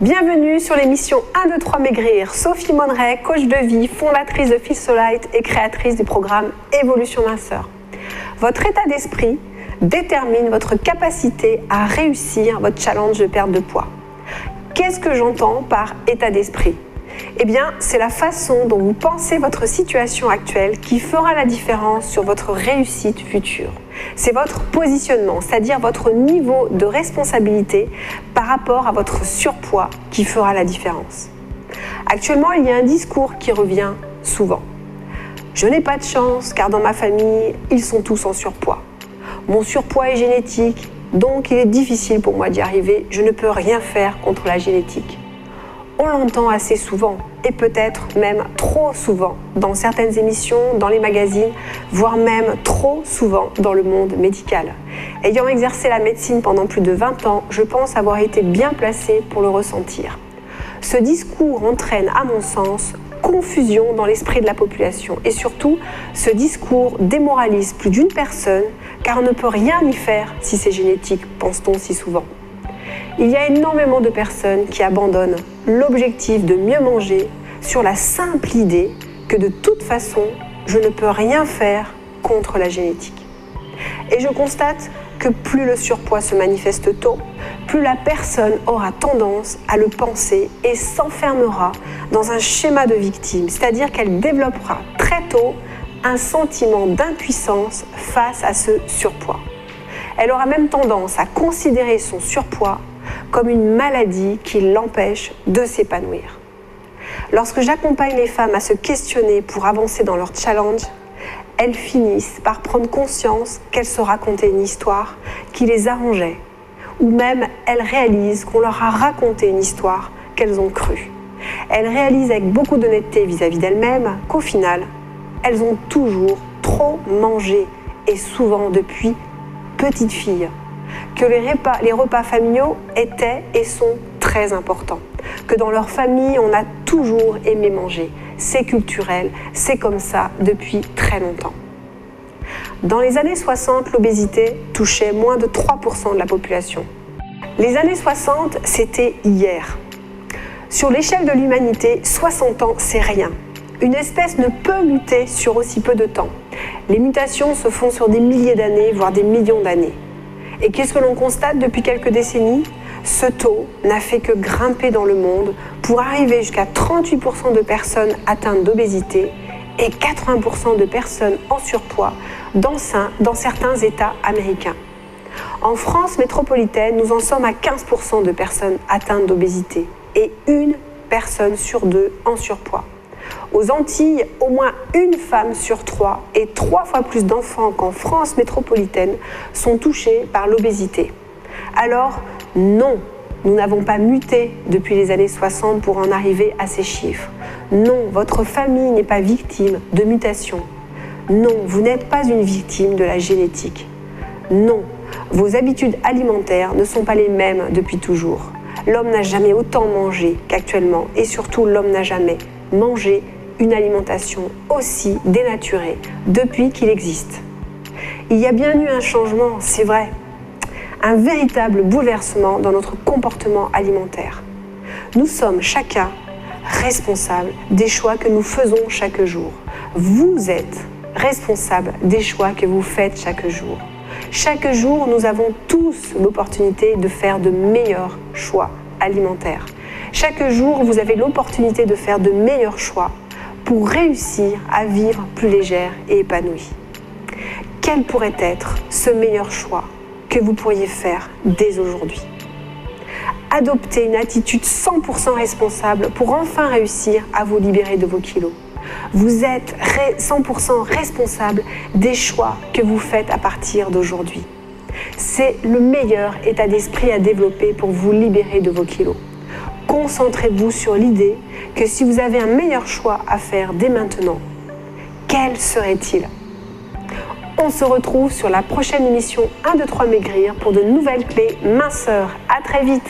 Bienvenue sur l'émission 1, 2, 3 Maigrir. Sophie Monneray, coach de vie, fondatrice de Feel So Light et créatrice du programme Évolution Minceur. Votre état d'esprit détermine votre capacité à réussir votre challenge de perte de poids. Qu'est-ce que j'entends par état d'esprit ? Eh bien, c'est la façon dont vous pensez votre situation actuelle qui fera la différence sur votre réussite future. C'est votre positionnement, c'est-à-dire votre niveau de responsabilité par rapport à votre surpoids qui fera la différence. Actuellement, il y a un discours qui revient souvent. Je n'ai pas de chance car dans ma famille, ils sont tous en surpoids. Mon surpoids est génétique, donc il est difficile pour moi d'y arriver. Je ne peux rien faire contre la génétique. On l'entend assez souvent, et peut-être même trop souvent, dans certaines émissions, dans les magazines, voire même trop souvent dans le monde médical. Ayant exercé la médecine pendant plus de 20 ans, je pense avoir été bien placée pour le ressentir. Ce discours entraîne, à mon sens, confusion dans l'esprit de la population. Et surtout, ce discours démoralise plus d'une personne, car on ne peut rien y faire si c'est génétique, pense-t-on si souvent. Il y a énormément de personnes qui abandonnent l'objectif de mieux manger sur la simple idée que de toute façon, je ne peux rien faire contre la génétique. Et je constate que plus le surpoids se manifeste tôt, plus la personne aura tendance à le penser et s'enfermera dans un schéma de victime, c'est-à-dire qu'elle développera très tôt un sentiment d'impuissance face à ce surpoids. Elle aura même tendance à considérer son surpoids comme une maladie qui l'empêche de s'épanouir. Lorsque j'accompagne les femmes à se questionner pour avancer dans leur challenge, elles finissent par prendre conscience qu'elles se racontaient une histoire qui les arrangeait, ou même elles réalisent qu'on leur a raconté une histoire qu'elles ont crue. Elles réalisent avec beaucoup d'honnêteté vis-à-vis d'elles-mêmes qu'au final, elles ont toujours trop mangé, et souvent depuis petite fille, que les repas familiaux étaient et sont très importants, que dans leur famille, on a toujours aimé manger. C'est culturel, c'est comme ça depuis très longtemps. Dans les années 60, l'obésité touchait moins de 3% de la population. Les années 60, c'était hier. Sur l'échelle de l'humanité, 60 ans, c'est rien. Une espèce ne peut muter sur aussi peu de temps. Les mutations se font sur des milliers d'années, voire des millions d'années. Et qu'est-ce que l'on constate depuis quelques décennies ? Ce taux n'a fait que grimper dans le monde pour arriver jusqu'à 38% de personnes atteintes d'obésité et 80% de personnes en surpoids dans certains États américains. En France métropolitaine, nous en sommes à 15% de personnes atteintes d'obésité et une personne sur deux en surpoids. Aux Antilles, au moins une femme sur 3 et 3 fois plus d'enfants qu'en France métropolitaine sont touchés par l'obésité. Alors, non, nous n'avons pas muté depuis les années 60 pour en arriver à ces chiffres. Non, votre famille n'est pas victime de mutation. Non, vous n'êtes pas une victime de la génétique. Non, vos habitudes alimentaires ne sont pas les mêmes depuis toujours. L'homme n'a jamais autant mangé qu'actuellement et surtout l'homme n'a jamais mangé une alimentation aussi dénaturée depuis qu'il existe. Il y a bien eu un changement, c'est vrai, un véritable bouleversement dans notre comportement alimentaire. Nous sommes chacun responsables des choix que nous faisons chaque jour. Vous êtes responsable des choix que vous faites chaque jour. Chaque jour, nous avons tous l'opportunité de faire de meilleurs choix alimentaires. Chaque jour, vous avez l'opportunité de faire de meilleurs choix pour réussir à vivre plus légère et épanouie. Quel pourrait être ce meilleur choix que vous pourriez faire dès aujourd'hui ? Adoptez une attitude 100% responsable pour enfin réussir à vous libérer de vos kilos. Vous êtes 100% responsable des choix que vous faites à partir d'aujourd'hui. C'est le meilleur état d'esprit à développer pour vous libérer de vos kilos. Concentrez-vous sur l'idée que si vous avez un meilleur choix à faire dès maintenant, quel serait-il ? On se retrouve sur la prochaine émission 1, 2, 3 Maigrir pour de nouvelles clés minceurs. À très vite.